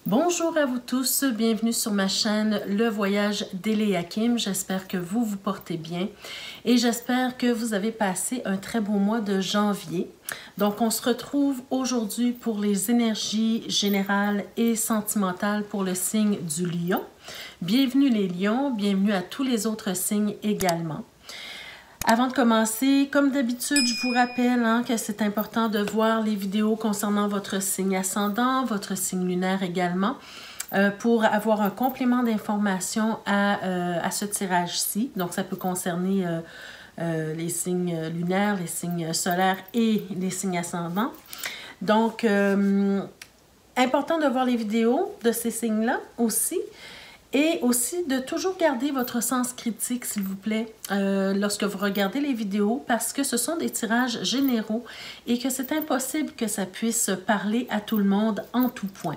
Bonjour à vous tous, bienvenue sur ma chaîne Le Voyage d'Eléa Kim. J'espère que vous vous portez bien et j'espère que vous avez passé un très beau mois de janvier. Donc on se retrouve aujourd'hui pour les énergies générales et sentimentales pour le signe du Lion. Bienvenue les Lions, bienvenue à tous les autres signes également. Avant de commencer, comme d'habitude, je vous rappelle que c'est important de voir les vidéos concernant votre signe ascendant, votre signe lunaire également, pour avoir un complément d'information à ce tirage-ci. Donc, ça peut concerner les signes lunaires, les signes solaires et les signes ascendants. Donc, important de voir les vidéos de ces signes-là aussi. Et aussi de toujours garder votre sens critique, s'il vous plaît, lorsque vous regardez les vidéos, parce que ce sont des tirages généraux et que c'est impossible que ça puisse parler à tout le monde en tout point.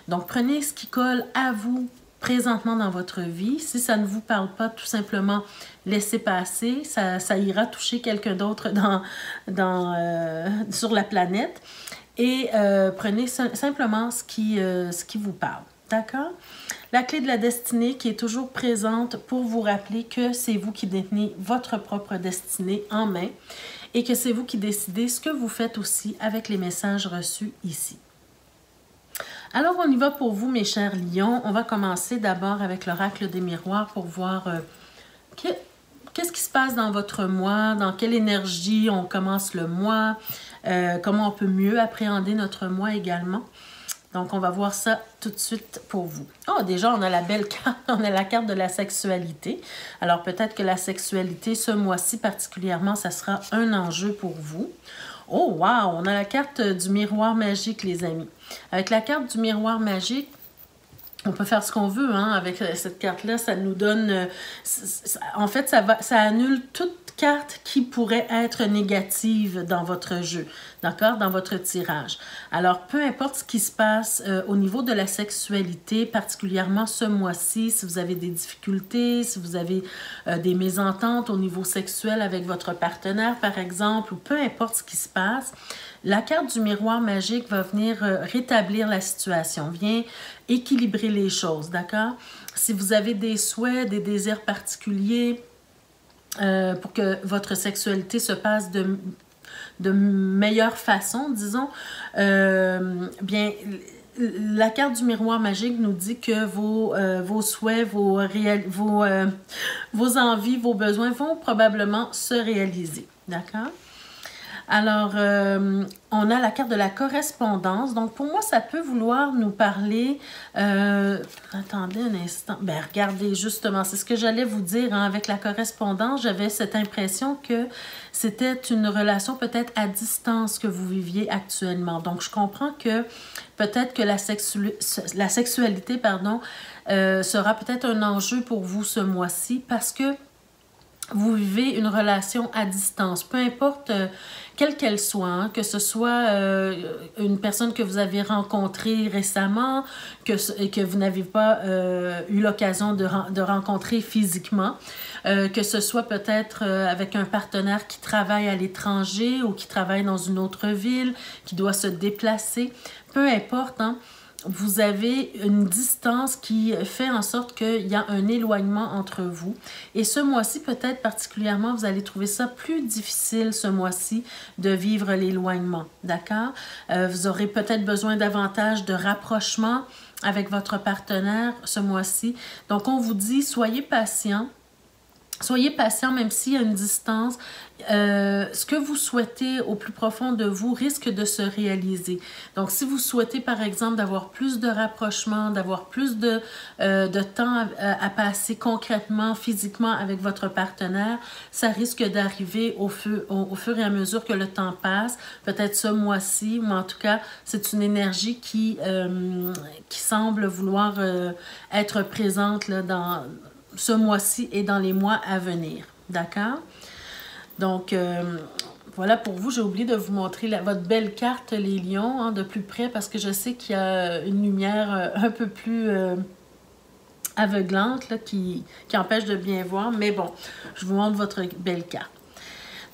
Donc, prenez ce qui colle à vous présentement dans votre vie. Si ça ne vous parle pas, tout simplement, laissez passer. Ça ira toucher quelqu'un d'autre sur la planète. Et prenez simplement ce qui vous parle. D'accord? La clé de la destinée qui est toujours présente pour vous rappeler que c'est vous qui détenez votre propre destinée en main et que c'est vous qui décidez ce que vous faites aussi avec les messages reçus ici. Alors, on y va pour vous, mes chers lions. On va commencer d'abord avec l'oracle des miroirs pour voir qu'est-ce qui se passe dans votre mois, dans quelle énergie on commence le mois, comment on peut mieux appréhender notre mois également. Donc, on va voir ça tout de suite pour vous. Oh, déjà, on a la belle carte, on a la carte de la sexualité. Alors, peut-être que la sexualité, ce mois-ci particulièrement, ça sera un enjeu pour vous. Oh, wow! On a la carte du miroir magique, les amis. Avec la carte du miroir magique, on peut faire ce qu'on veut avec cette carte-là. Ça nous donne... en fait, ça annule toute carte qui pourrait être négative dans votre jeu, d'accord? Dans votre tirage. Alors, peu importe ce qui se passe au niveau de la sexualité, particulièrement ce mois-ci, si vous avez des difficultés, si vous avez des mésententes au niveau sexuel avec votre partenaire, par exemple, ou peu importe ce qui se passe, la carte du miroir magique va venir rétablir la situation, vient équilibrer les choses, d'accord? Si vous avez des souhaits, des désirs particuliers, pour que votre sexualité se passe de meilleure façon, disons, bien, la carte du miroir magique nous dit que vos souhaits, vos envies, vos besoins vont probablement se réaliser, d'accord? Alors, on a la carte de la correspondance. Donc, pour moi, ça peut vouloir nous parler... attendez un instant. Ben, regardez, justement, c'est ce que j'allais vous dire. Avec la correspondance, j'avais cette impression que c'était une relation peut-être à distance que vous viviez actuellement. Donc, je comprends que peut-être que la sexualité, pardon, sera peut-être un enjeu pour vous ce mois-ci parce que vous vivez une relation à distance, peu importe quelle qu'elle soit, que ce soit une personne que vous avez rencontrée récemment, que vous n'avez pas eu l'occasion de rencontrer physiquement, que ce soit peut-être avec un partenaire qui travaille à l'étranger ou qui travaille dans une autre ville, qui doit se déplacer, peu importe, vous avez une distance qui fait en sorte qu'il y a un éloignement entre vous. Et ce mois-ci, peut-être particulièrement, vous allez trouver ça plus difficile ce mois-ci de vivre l'éloignement, d'accord? Vous aurez peut-être besoin davantage de rapprochement avec votre partenaire ce mois-ci. Donc, on vous dit, soyez patient. Soyez patient, même s'il y a une distance. Ce que vous souhaitez au plus profond de vous risque de se réaliser. Donc, si vous souhaitez, par exemple, d'avoir plus de rapprochement, d'avoir plus de temps à passer concrètement, physiquement avec votre partenaire, ça risque d'arriver au fur et à mesure que le temps passe. Peut-être ce mois-ci, ou en tout cas, c'est une énergie qui semble vouloir être présente là, dans ce mois-ci et dans les mois à venir. D'accord? Donc, voilà pour vous. J'ai oublié de vous montrer votre belle carte, les lions, de plus près, parce que je sais qu'il y a une lumière un peu plus aveuglante là, qui empêche de bien voir. Mais bon, je vous montre votre belle carte.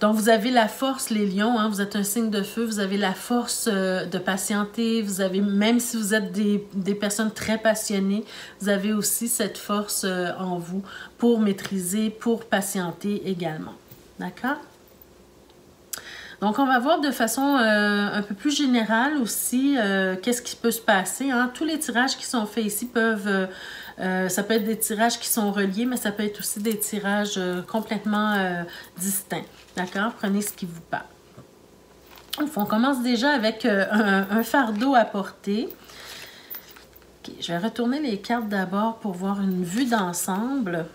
Donc, vous avez la force, les lions, hein, vous êtes un signe de feu, vous avez la force de patienter, vous avez, même si vous êtes des personnes très passionnées, vous avez aussi cette force en vous pour maîtriser, pour patienter également. D'accord? Donc, on va voir de façon un peu plus générale aussi qu'est-ce qui peut se passer. Hein? Tous les tirages qui sont faits ici peuvent... ça peut être des tirages qui sont reliés, mais ça peut être aussi des tirages complètement distincts. D'accord? Prenez ce qui vous parle. On commence déjà avec un fardeau à porter. Okay, je vais retourner les cartes d'abord pour voir une vue d'ensemble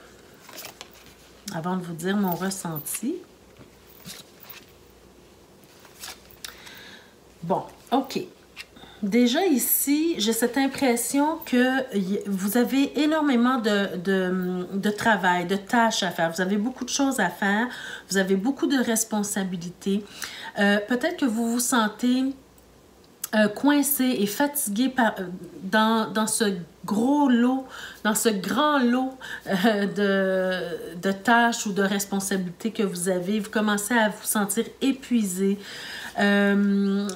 avant de vous dire mon ressenti. Bon, OK. Déjà ici, j'ai cette impression que vous avez énormément de travail, de tâches à faire. Vous avez beaucoup de choses à faire. Vous avez beaucoup de responsabilités. Peut-être que vous vous sentez coincé et fatigué dans ce gros lot, dans ce grand lot de tâches ou de responsabilités que vous avez. Vous commencez à vous sentir épuisé. On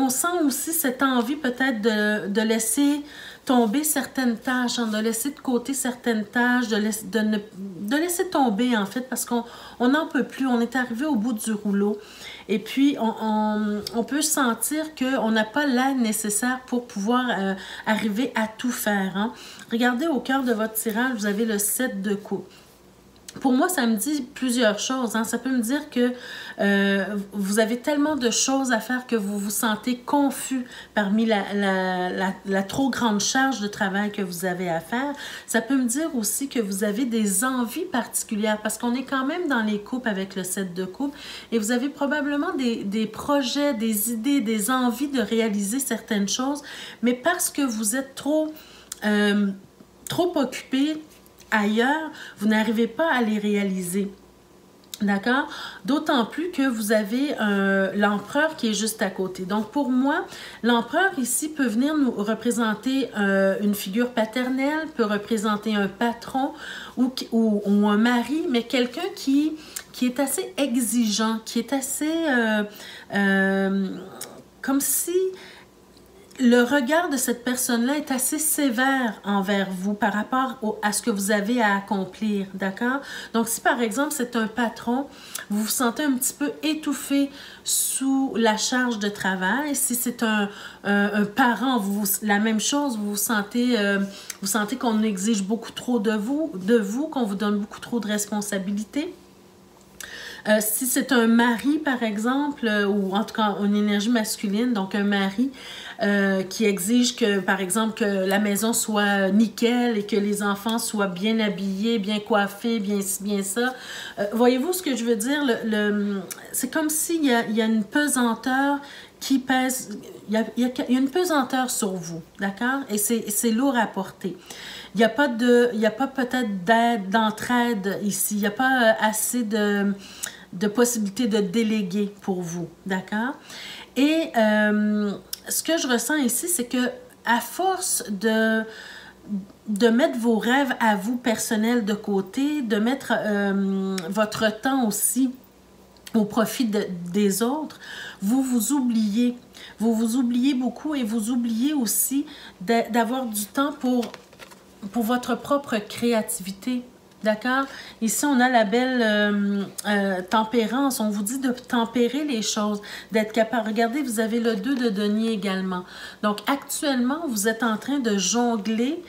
sent aussi cette envie peut-être de laisser tomber certaines tâches, hein, de laisser de côté certaines tâches, de laisser tomber en fait parce qu'on n'en peut plus, on est arrivé au bout du rouleau et puis on peut sentir qu'on n'a pas l'aide nécessaire pour pouvoir arriver à tout faire. Hein. Regardez au cœur de votre tirage, vous avez le 7 de coupe. Pour moi, ça me dit plusieurs choses. Hein. Ça peut me dire que vous avez tellement de choses à faire que vous vous sentez confus parmi la trop grande charge de travail que vous avez à faire. Ça peut me dire aussi que vous avez des envies particulières parce qu'on est quand même dans les coupes avec le 7 de coupe et vous avez probablement des projets, des idées, des envies de réaliser certaines choses, mais parce que vous êtes trop occupé ailleurs, vous n'arrivez pas à les réaliser. D'accord? D'autant plus que vous avez l'empereur qui est juste à côté. Donc, pour moi, l'empereur ici peut venir nous représenter une figure paternelle, peut représenter un patron ou un mari, mais quelqu'un qui est assez exigeant, qui est assez... comme si... Le regard de cette personne-là est assez sévère envers vous par rapport à ce que vous avez à accomplir, d'accord? Donc, si par exemple, c'est un patron, vous vous sentez un petit peu étouffé sous la charge de travail. Si c'est un parent, la même chose, vous sentez qu'on exige beaucoup trop de vous, qu'on vous donne beaucoup trop de responsabilités. Si c'est un mari, par exemple, ou en tout cas une énergie masculine, donc un mari qui exige que, par exemple, que la maison soit nickel et que les enfants soient bien habillés, bien coiffés, bien ci, bien ça. Voyez-vous ce que je veux dire? C'est comme s'il y a une pesanteur qui pèse, il y a une pesanteur sur vous, d'accord? Et c'est lourd à porter. Il n'y a pas peut-être d'aide, d'entraide ici. Il n'y a pas assez de possibilités de déléguer pour vous, d'accord? Et ce que je ressens ici, c'est que à force de mettre vos rêves à vous personnels de côté, de mettre votre temps aussi au profit des autres, vous vous oubliez. Vous vous oubliez beaucoup et vous oubliez aussi d'avoir du temps pour votre propre créativité. D'accord? Ici, on a la belle tempérance. On vous dit de tempérer les choses, d'être capable. Regardez, vous avez le 2 de denier également. Donc, actuellement, vous êtes en train de jongler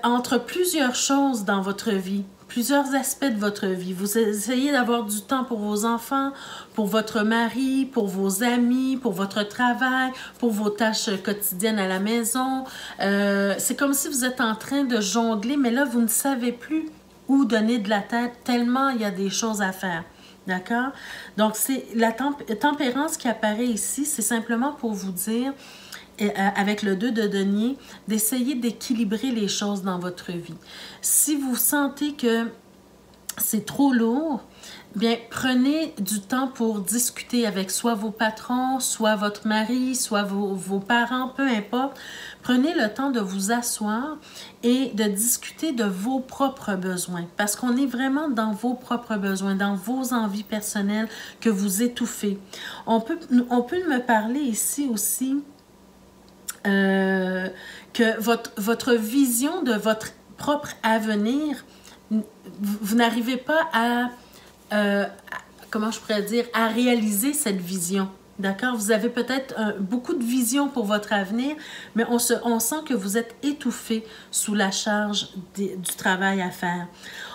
entre plusieurs choses dans votre vie, plusieurs aspects de votre vie. Vous essayez d'avoir du temps pour vos enfants, pour votre mari, pour vos amis, pour votre travail, pour vos tâches quotidiennes à la maison. C'est comme si vous êtes en train de jongler, mais là, vous ne savez plus où donner de la tête tellement il y a des choses à faire. D'accord? Donc, c'est la tempérance qui apparaît ici, c'est simplement pour vous dire, avec le 2 de denier, d'essayer d'équilibrer les choses dans votre vie. Si vous sentez que c'est trop lourd, bien, prenez du temps pour discuter avec soit vos patrons, soit votre mari, soit vos parents, peu importe. Prenez le temps de vous asseoir et de discuter de vos propres besoins. Parce qu'on est vraiment dans vos propres besoins, dans vos envies personnelles que vous étouffez. On peut me parler ici aussi que votre vision de votre propre avenir, vous n'arrivez pas à comment je pourrais dire, à réaliser cette vision. D'accord? Vous avez peut-être beaucoup de vision pour votre avenir, mais on sent que vous êtes étouffé sous la charge du travail à faire.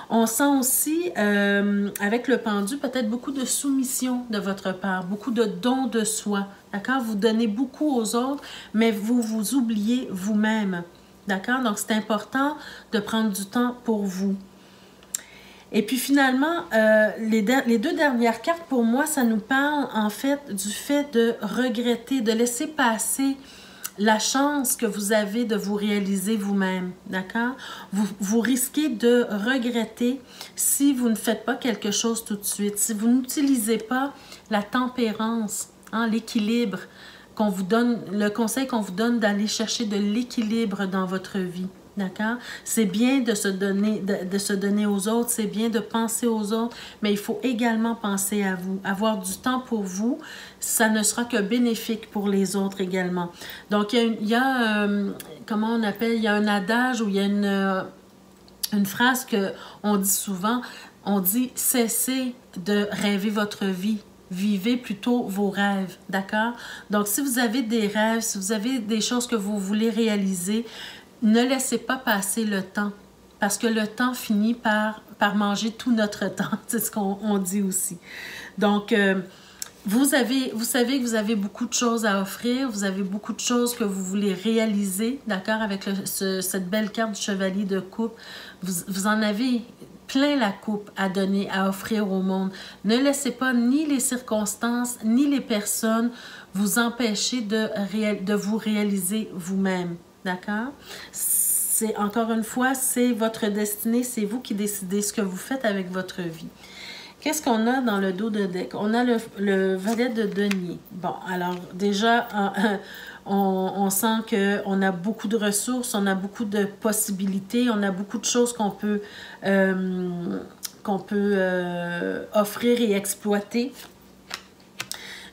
On sent aussi, avec le pendu, peut-être beaucoup de soumission de votre part, beaucoup de dons de soi. D'accord? Vous donnez beaucoup aux autres, mais vous vous oubliez vous-même. D'accord? Donc, c'est important de prendre du temps pour vous. Et puis finalement, les deux dernières cartes, pour moi, ça nous parle en fait du fait de regretter, de laisser passer la chance que vous avez de vous réaliser vous-même, d'accord? Vous risquez de regretter si vous ne faites pas quelque chose tout de suite, si vous n'utilisez pas la tempérance, hein, l'équilibre qu'on vous donne, le conseil qu'on vous donne d'aller chercher de l'équilibre dans votre vie. D'accord? C'est bien de se donner aux autres, c'est bien de penser aux autres, mais il faut également penser à vous. Avoir du temps pour vous, ça ne sera que bénéfique pour les autres également. Donc, il y a comment on appelle, il y a un adage ou il y a une phrase qu'on dit souvent, on dit « cessez de rêver votre vie ». Vivez plutôt vos rêves, d'accord? Donc, si vous avez des rêves, si vous avez des choses que vous voulez réaliser, ne laissez pas passer le temps, parce que le temps finit par manger tout notre temps. C'est ce qu'on dit aussi. Donc, vous savez que vous avez beaucoup de choses à offrir, vous avez beaucoup de choses que vous voulez réaliser, d'accord, avec cette belle carte du chevalier de coupe. Vous en avez plein la coupe à donner, à offrir au monde. Ne laissez pas ni les circonstances, ni les personnes vous empêcher de vous réaliser vous-même. D'accord? Encore une fois, c'est votre destinée, c'est vous qui décidez ce que vous faites avec votre vie. Qu'est-ce qu'on a dans le dos de deck? On a le valet de denier. Bon, alors déjà, on sent qu'on a beaucoup de ressources, on a beaucoup de possibilités, on a beaucoup de choses qu'on peut offrir et exploiter.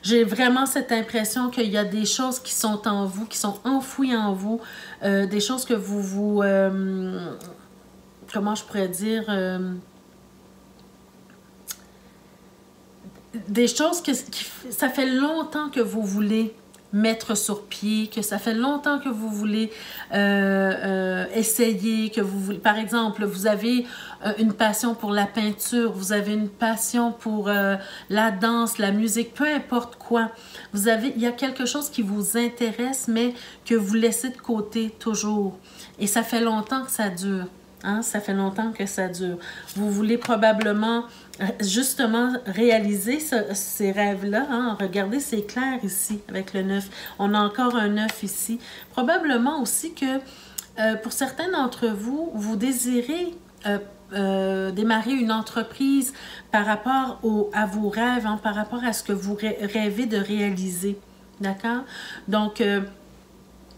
J'ai vraiment cette impression qu'il y a des choses qui sont en vous, qui sont enfouies en vous, des choses que comment je pourrais dire, des choses ça fait longtemps que vous voulez mettre sur pied, que ça fait longtemps que vous voulez essayer, que vous voulez, par exemple, vous avez une passion pour la peinture, vous avez une passion pour la danse, la musique, peu importe quoi. Il y a quelque chose qui vous intéresse, mais que vous laissez de côté toujours. Et ça fait longtemps que ça dure. Hein? Ça fait longtemps que ça dure. Vous voulez probablement justement réaliser ces rêves-là. Hein? Regardez, c'est clair ici avec le 9. On a encore un 9 ici. Probablement aussi que pour certains d'entre vous, vous désirez démarrer une entreprise par rapport à vos rêves, hein? Par rapport à ce que vous rêvez de réaliser. D'accord? Donc,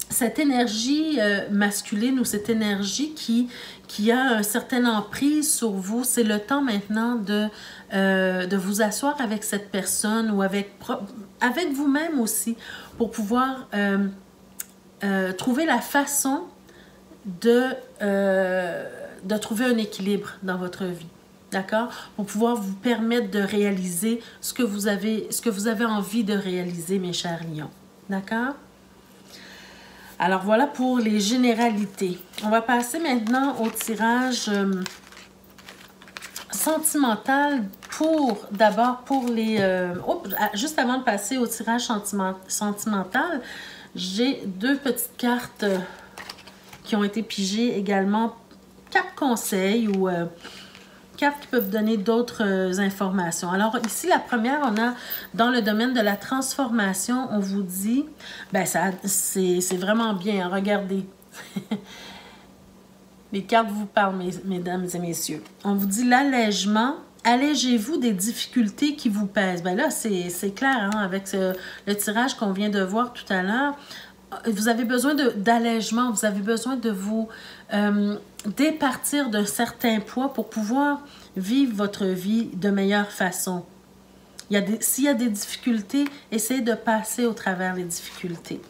cette énergie masculine ou cette énergie qui a une certaine emprise sur vous, c'est le temps maintenant de vous asseoir avec cette personne ou avec vous-même aussi pour pouvoir trouver la façon de trouver un équilibre dans votre vie. D'accord? Pour pouvoir vous permettre de réaliser ce que vous avez envie de réaliser, mes chers lions. D'accord? Alors, voilà pour les généralités. On va passer maintenant au tirage sentimental d'abord pour les... juste avant de passer au tirage sentimental, j'ai deux petites cartes qui ont été pigées également. 4 conseils ou cartes qui peuvent donner d'autres informations. Alors ici, la première, on a dans le domaine de la transformation, on vous dit, ben c'est vraiment bien, regardez. Les cartes vous parlent, mesdames et messieurs. On vous dit l'allègement allégez-vous des difficultés qui vous pèsent. Ben là, c'est clair, hein, avec le tirage qu'on vient de voir tout à l'heure. Vous avez besoin d'allègement, vous avez besoin de vous départir d'un certain poids pour pouvoir vivre votre vie de meilleure façon. S'il y a des difficultés, essayez de passer au travers les difficultés.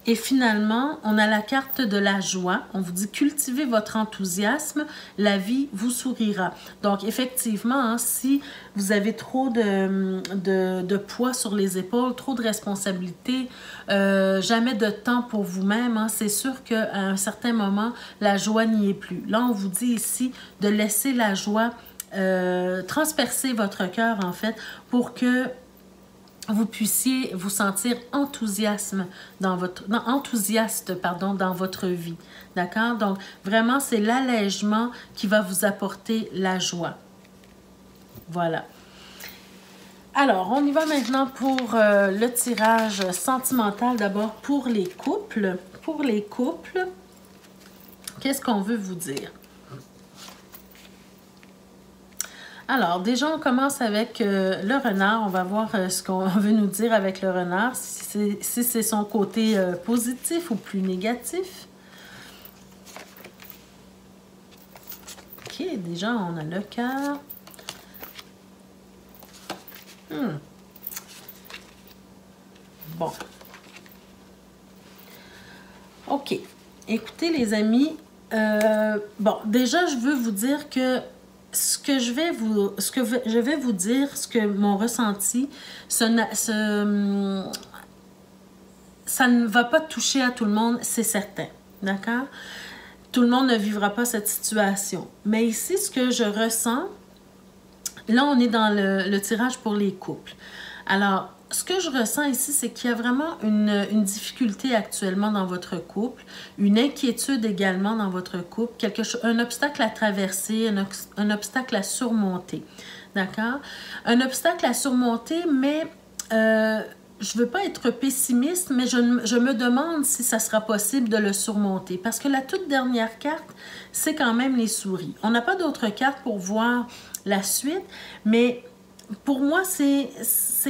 Et finalement, on a la carte de la joie. On vous dit cultivez votre enthousiasme, la vie vous sourira. Donc, effectivement, hein, si vous avez trop de poids sur les épaules, trop de responsabilités, jamais de temps pour vous-même, hein, c'est sûr qu'à un certain moment, la joie n'y est plus. Là, on vous dit ici de laisser la joie transpercer votre cœur, en fait, pour que vous puissiez vous sentir enthousiaste dans votre vie. D'accord? Donc, vraiment, c'est l'allègement qui va vous apporter la joie. Voilà. Alors, on y va maintenant pour le tirage sentimental. D'abord, pour les couples. Pour les couples, qu'est-ce qu'on veut vous dire? Alors, déjà, on commence avec le renard. On va voir ce qu'on veut nous dire avec le renard, si c'est son côté positif ou plus négatif. OK, déjà, on a le cœur. Bon. OK. Écoutez, les amis, bon, déjà, je veux vous dire que ce que je vais vous dire, ce que mon ressenti, ça ne va pas toucher à tout le monde, c'est certain. D'accord? Tout le monde ne vivra pas cette situation. Mais ici, ce que je ressens, là, on est dans le tirage pour les couples. Alors, ce que je ressens ici, c'est qu'il y a vraiment une difficulté actuellement dans votre couple, une inquiétude également dans votre couple, un obstacle à traverser, un obstacle à surmonter. D'accord? Un obstacle à surmonter, mais je ne veux pas être pessimiste, mais je me demande si ça sera possible de le surmonter. Parce que la toute dernière carte, c'est quand même les souris. On n'a pas d'autres cartes pour voir la suite, mais pour moi, c'est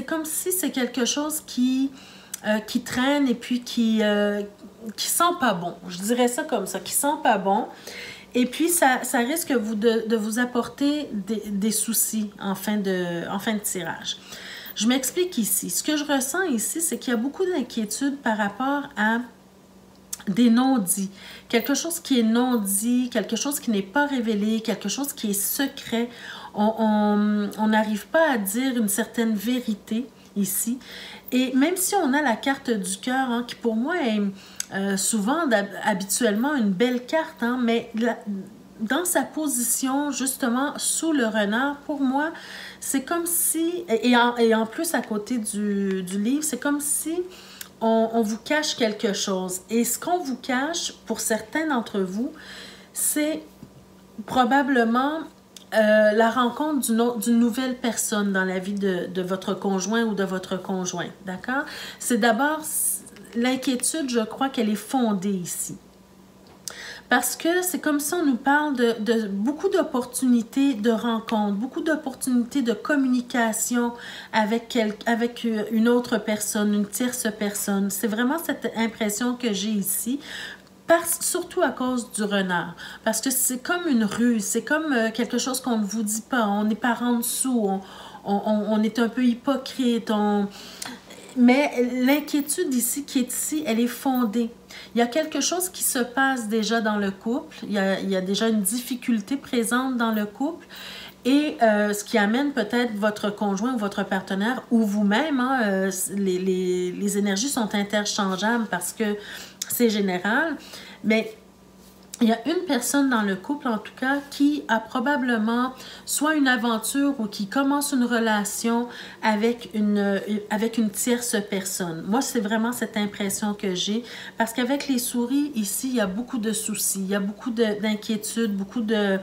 comme si c'est quelque chose qui traîne et puis qui sent pas bon. Je dirais ça comme ça, qui sent pas bon. Et puis, ça risque de vous apporter des soucis en fin de tirage. Je m'explique ici. Ce que je ressens ici, c'est qu'il y a beaucoup d'inquiétude par rapport à des non-dits. Quelque chose qui est non-dit, quelque chose qui n'est pas révélé, quelque chose qui est secret. On n'arrive pas à dire une certaine vérité ici. Et même si on a la carte du cœur, hein, qui pour moi est souvent, habituellement, une belle carte, hein, mais dans sa position, justement, sous le renard, pour moi, c'est comme si, et en plus à côté du livre, c'est comme si on vous cache quelque chose. Et ce qu'on vous cache, pour certains d'entre vous, c'est probablement la rencontre d'une nouvelle personne dans la vie de votre conjoint ou de votre conjoint, d'accord? C'est d'abord l'inquiétude, je crois qu'elle est fondée ici. Parce que c'est comme si on nous parle de beaucoup d'opportunités de rencontre, beaucoup d'opportunités de communication avec une autre personne, une tierce personne. C'est vraiment cette impression que j'ai ici. Surtout à cause du renard. Parce que c'est comme une ruse, c'est comme quelque chose qu'on ne vous dit pas. On n'est pas en dessous, on est un peu hypocrite. Mais l'inquiétude ici, qui est ici, elle est fondée. Il y a quelque chose qui se passe déjà dans le couple. Il y a déjà une difficulté présente dans le couple. Et ce qui amène peut-être votre conjoint ou votre partenaire ou vous-même, hein, les énergies sont interchangeables parce que c'est général, mais il y a une personne dans le couple, en tout cas, qui a probablement soit une aventure ou qui commence une relation avec une tierce personne. Moi, c'est vraiment cette impression que j'ai, parce qu'avec les souris, ici, il y a beaucoup de soucis, il y a beaucoup d'inquiétudes, beaucoup de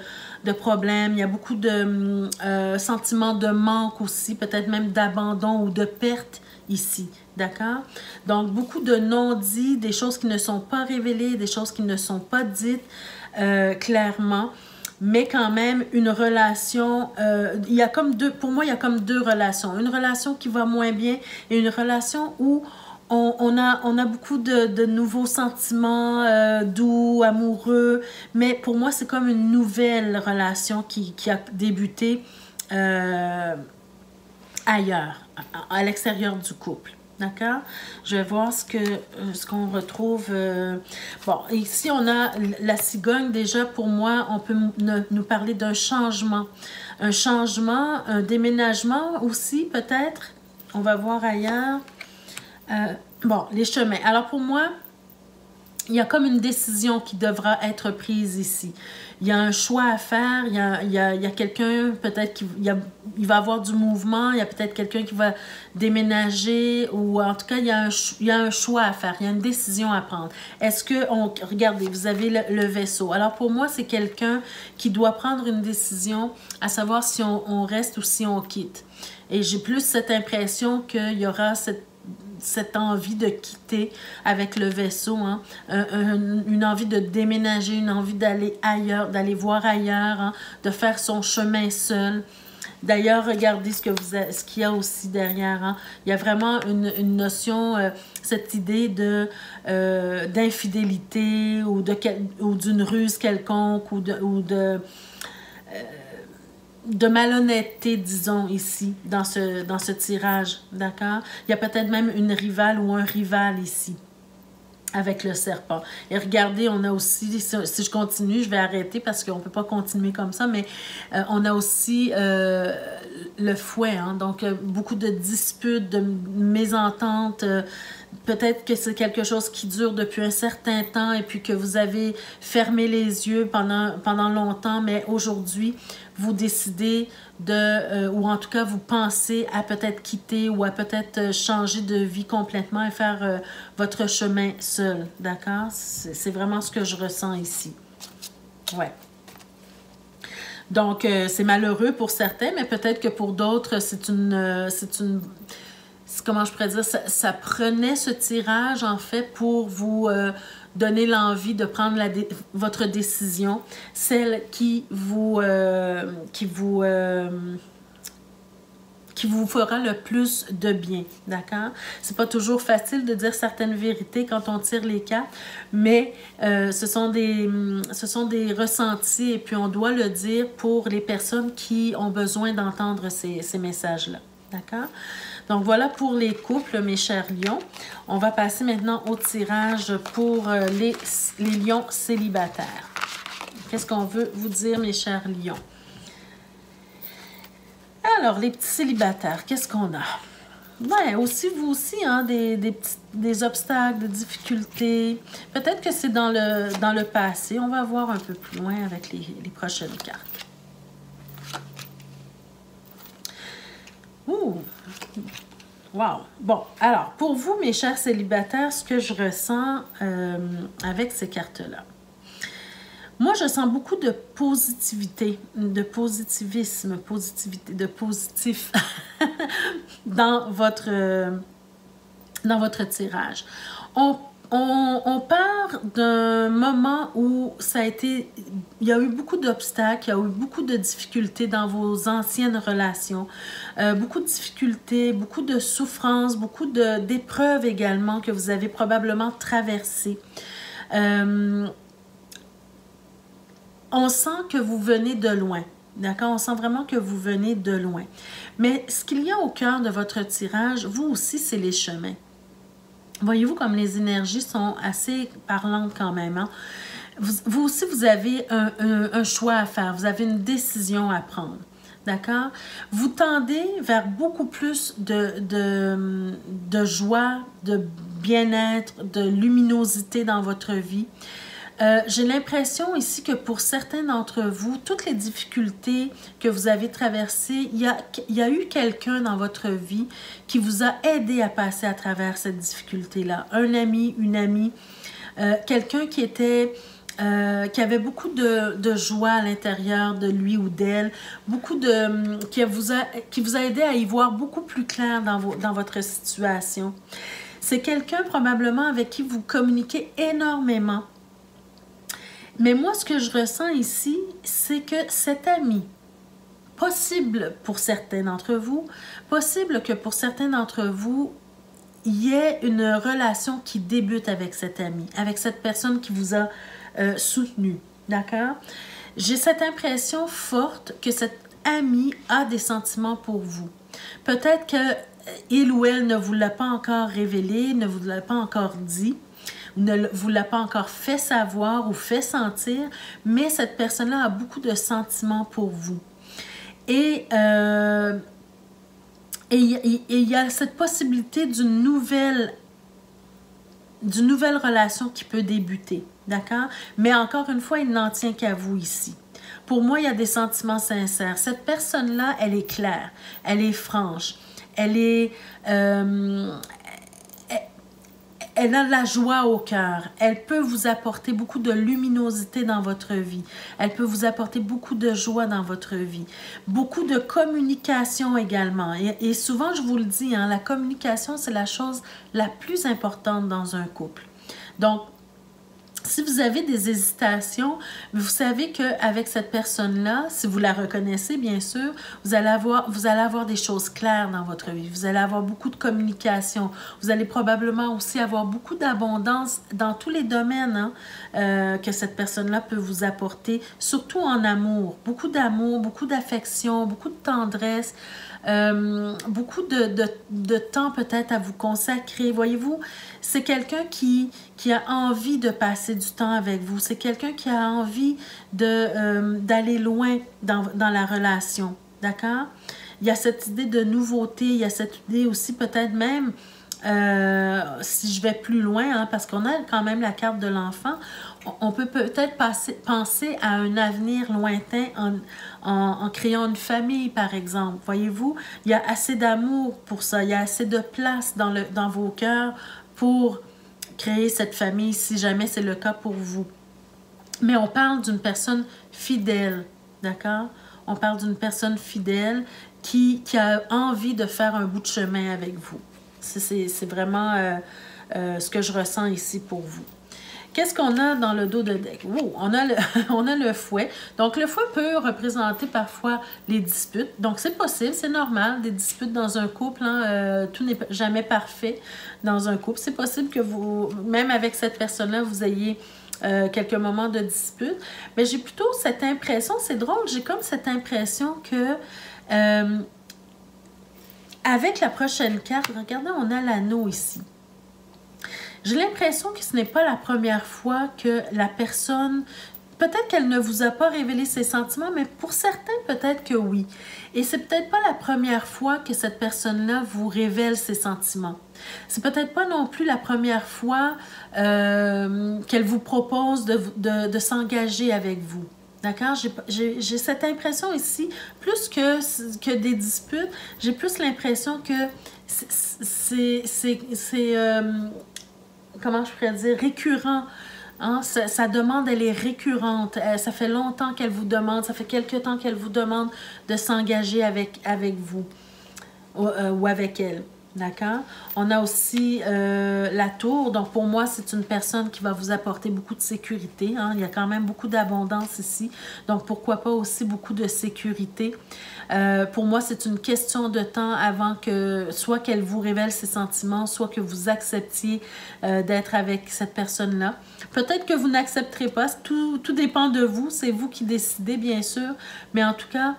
problèmes, il y a beaucoup de sentiments de manque aussi, peut-être même d'abandon ou de perte ici. D'accord? Donc, beaucoup de non-dits, des choses qui ne sont pas révélées, des choses qui ne sont pas dites clairement. mais quand même une relation, il y a comme deux, pour moi, il y a comme deux relations. Une relation qui va moins bien et une relation où on a beaucoup de nouveaux sentiments doux, amoureux, mais pour moi, c'est comme une nouvelle relation qui a débuté ailleurs, à l'extérieur du couple. D'accord? Je vais voir ce qu'on retrouve. Bon, ici, on a la cigogne. Déjà, pour moi, on peut nous parler d'un changement. Un changement, un déménagement aussi, peut-être. On va voir ailleurs. Bon, les chemins. Alors, pour moi, il y a comme une décision qui devra être prise ici. Il y a un choix à faire, il y a quelqu'un, peut-être qu'il va avoir du mouvement, il y a peut-être quelqu'un qui va déménager, ou en tout cas, il y a un choix à faire, il y a une décision à prendre. Est-ce que, regardez, vous avez le vaisseau. Alors pour moi, c'est quelqu'un qui doit prendre une décision, à savoir si on reste ou si on quitte. Et j'ai plus cette impression qu'il y aura cette envie de quitter avec le vaisseau, hein? Une envie de déménager, une envie d'aller ailleurs, d'aller voir ailleurs, hein? De faire son chemin seul. D'ailleurs, regardez ce qu'il y a aussi derrière. Hein? Il y a vraiment une notion, cette idée d'infidélité ou d'une ruse quelconque ou de malhonnêteté, disons, ici, dans ce tirage, d'accord? Il y a peut-être même une rivale ou un rival ici, avec le serpent. Et regardez, on a aussi, si je continue, je vais arrêter parce qu'on ne peut pas continuer comme ça, mais on a aussi le fouet, hein? Donc beaucoup de disputes, de mésententes, peut-être que c'est quelque chose qui dure depuis un certain temps et puis que vous avez fermé les yeux pendant longtemps, mais aujourd'hui, vous décidez ou en tout cas, vous pensez à peut-être quitter ou à peut-être changer de vie complètement et faire votre chemin seul, d'accord? C'est vraiment ce que je ressens ici. Ouais. Donc, c'est malheureux pour certains, mais peut-être que pour d'autres, comment je pourrais dire, ça prenait ce tirage, en fait, pour vous donner l'envie de prendre votre décision, celle qui vous fera le plus de bien, d'accord? C'est pas toujours facile de dire certaines vérités quand on tire les cartes, mais ce sont des ressentis et puis on doit le dire pour les personnes qui ont besoin d'entendre ces messages-là, d'accord? Donc, voilà pour les couples, mes chers lions. On va passer maintenant au tirage pour les lions célibataires. Qu'est-ce qu'on veut vous dire, mes chers lions? Alors, les petits célibataires, qu'est-ce qu'on a? Ouais, aussi, vous aussi, hein, des obstacles, des difficultés. Peut-être que c'est dans le passé. On va voir un peu plus loin avec les prochaines cartes. Ouh! Wow! Bon, alors, pour vous, mes chers célibataires, ce que je ressens avec ces cartes-là. Moi, je sens beaucoup de positivité, de positivisme, de positif dans votre tirage. On part d'un moment où il y a eu beaucoup d'obstacles, il y a eu beaucoup de difficultés dans vos anciennes relations, beaucoup de difficultés, beaucoup de souffrances, beaucoup d'épreuves également que vous avez probablement traversées. On sent que vous venez de loin. D'accord? On sent vraiment que vous venez de loin. Mais ce qu'il y a au cœur de votre tirage, vous aussi, c'est les chemins. Voyez-vous comme les énergies sont assez parlantes quand même. Hein? Vous aussi, vous avez un choix à faire. Vous avez une décision à prendre. D'accord? Vous tendez vers beaucoup plus de joie, de bien-être, de luminosité dans votre vie. J'ai l'impression ici que pour certains d'entre vous, toutes les difficultés que vous avez traversées, il y a eu quelqu'un dans votre vie qui vous a aidé à passer à travers cette difficulté-là. Un ami, une amie, quelqu'un qui avait beaucoup de joie à l'intérieur de lui ou d'elle, qui vous a aidé à y voir beaucoup plus clair dans votre situation. C'est quelqu'un probablement avec qui vous communiquez énormément. Mais moi, ce que je ressens ici, c'est que cet ami, possible pour certains d'entre vous, possible que pour certains d'entre vous, il y ait une relation qui débute avec cet ami, avec cette personne qui vous a soutenu, d'accord? J'ai cette impression forte que cet ami a des sentiments pour vous. Peut-être qu'il ou elle ne vous l'a pas encore révélé, ne vous l'a pas encore dit, ne vous l'a pas encore fait savoir ou fait sentir, mais cette personne-là a beaucoup de sentiments pour vous. Et il y a cette possibilité d'une nouvelle relation qui peut débuter, d'accord? Mais encore une fois, il n'en tient qu'à vous ici. Pour moi, il y a des sentiments sincères. Cette personne-là, elle est claire, elle est franche, elle a de la joie au cœur. Elle peut vous apporter beaucoup de luminosité dans votre vie. Elle peut vous apporter beaucoup de joie dans votre vie. Beaucoup de communication également. Et souvent, je vous le dis, hein, la communication, c'est la chose la plus importante dans un couple. Donc, si vous avez des hésitations, vous savez qu'avec cette personne-là, si vous la reconnaissez, bien sûr, vous allez avoir des choses claires dans votre vie. Vous allez avoir beaucoup de communication. Vous allez probablement aussi avoir beaucoup d'abondance dans tous les domaines que cette personne-là peut vous apporter, surtout en amour. Beaucoup d'amour, beaucoup d'affection, beaucoup de tendresse. Beaucoup de temps peut-être à vous consacrer. Voyez-vous, c'est quelqu'un qui a envie de passer du temps avec vous. C'est quelqu'un qui a envie d'aller loin dans la relation. D'accord? Il y a cette idée de nouveauté. Il y a cette idée aussi peut-être même, si je vais plus loin, hein, parce qu'on a quand même la carte de l'enfant, on peut peut-être penser à un avenir lointain en créant une famille, par exemple. Voyez-vous, il y a assez d'amour pour ça. Il y a assez de place dans vos cœurs pour créer cette famille, si jamais c'est le cas pour vous. Mais on parle d'une personne fidèle, d'accord? On parle d'une personne fidèle qui a envie de faire un bout de chemin avec vous. C'est vraiment ce que je ressens ici pour vous. Qu'est-ce qu'on a dans le dos de deck? Oh, on a le fouet. Donc, le fouet peut représenter parfois les disputes. Donc, c'est possible, c'est normal, des disputes dans un couple. Hein, tout n'est jamais parfait dans un couple. C'est possible que vous, même avec cette personne-là, vous ayez quelques moments de dispute. Mais j'ai plutôt cette impression, c'est drôle, j'ai comme cette impression que avec la prochaine carte, regardez, on a l'anneau ici. J'ai l'impression que ce n'est pas la première fois que la personne, peut-être qu'elle ne vous a pas révélé ses sentiments, mais pour certains, peut-être que oui. Et c'est peut-être pas la première fois que cette personne-là vous révèle ses sentiments. C'est peut-être pas non plus la première fois qu'elle vous propose de s'engager avec vous. D'accord? J'ai cette impression ici, plus que des disputes, j'ai plus l'impression que c'est comment je pourrais dire, récurrent. Hein? Sa demande, elle est récurrente. Ça fait longtemps qu'elle vous demande, ça fait quelque temps qu'elle vous demande de s'engager avec vous ou avec elle. D'accord? On a aussi la tour. Donc, pour moi, c'est une personne qui va vous apporter beaucoup de sécurité. Hein? Il y a quand même beaucoup d'abondance ici. Donc, pourquoi pas aussi beaucoup de sécurité. Pour moi, c'est une question de temps avant que soit qu'elle vous révèle ses sentiments, soit que vous acceptiez d'être avec cette personne-là. Peut-être que vous n'accepterez pas. Tout dépend de vous. C'est vous qui décidez, bien sûr. Mais en tout cas,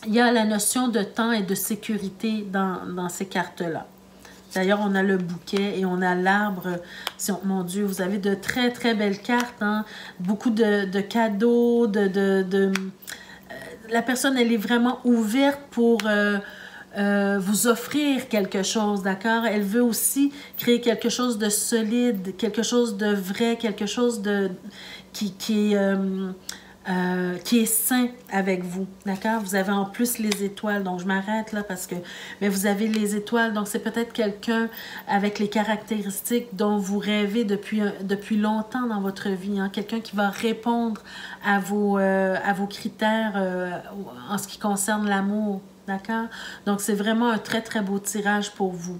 il y a la notion de temps et de sécurité dans ces cartes-là. D'ailleurs, on a le bouquet et on a l'arbre. Mon Dieu, vous avez de très, très belles cartes. Hein? Beaucoup de cadeaux. La personne, elle est vraiment ouverte pour vous offrir quelque chose, d'accord? Elle veut aussi créer quelque chose de solide, quelque chose de vrai, quelque chose qui est sain avec vous, d'accord? Vous avez en plus les étoiles, donc je m'arrête là parce que... Mais vous avez les étoiles, donc c'est peut-être quelqu'un avec les caractéristiques dont vous rêvez depuis longtemps dans votre vie, hein? Quelqu'un qui va répondre à vos critères en ce qui concerne l'amour, d'accord? Donc c'est vraiment un très, très beau tirage pour vous.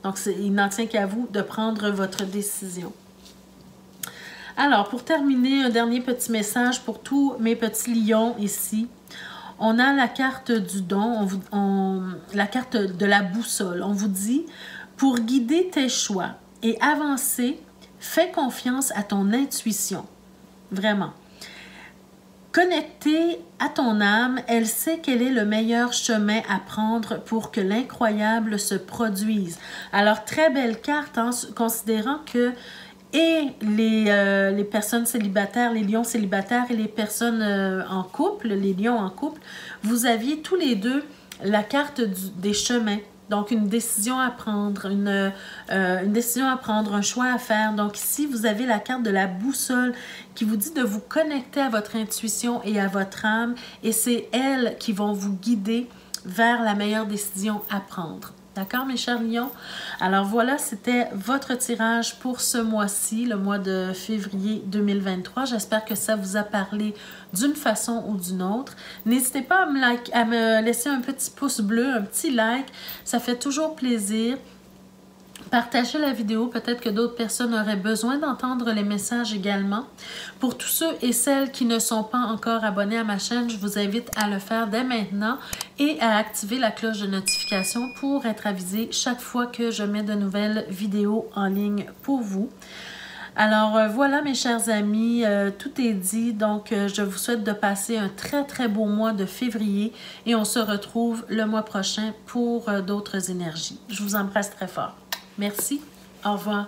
Donc il n'en tient qu'à vous de prendre votre décision. Alors, pour terminer, un dernier petit message pour tous mes petits lions ici. On a la carte du don, la carte de la boussole. On vous dit, pour guider tes choix et avancer, fais confiance à ton intuition. Vraiment. Connectée à ton âme, elle sait quel est le meilleur chemin à prendre pour que l'incroyable se produise. Alors, très belle carte, hein, considérant que les personnes célibataires, les lions célibataires et les personnes en couple, les lions en couple, vous aviez tous les deux la carte des chemins. Donc, une décision à prendre, une décision à prendre, un choix à faire. Donc, ici, vous avez la carte de la boussole qui vous dit de vous connecter à votre intuition et à votre âme. Et c'est elles qui vont vous guider vers la meilleure décision à prendre. D'accord, mes chers lions? Alors voilà, c'était votre tirage pour ce mois-ci, le mois de février 2023. J'espère que ça vous a parlé d'une façon ou d'une autre. N'hésitez pas à me laisser un petit pouce bleu, un petit like. Ça fait toujours plaisir. Partagez la vidéo, peut-être que d'autres personnes auraient besoin d'entendre les messages également. Pour tous ceux et celles qui ne sont pas encore abonnés à ma chaîne, je vous invite à le faire dès maintenant et à activer la cloche de notification pour être avisé chaque fois que je mets de nouvelles vidéos en ligne pour vous. Alors voilà mes chers amis, tout est dit, donc je vous souhaite de passer un très beau mois de février et on se retrouve le mois prochain pour d'autres énergies. Je vous embrasse très fort. Merci. Au revoir.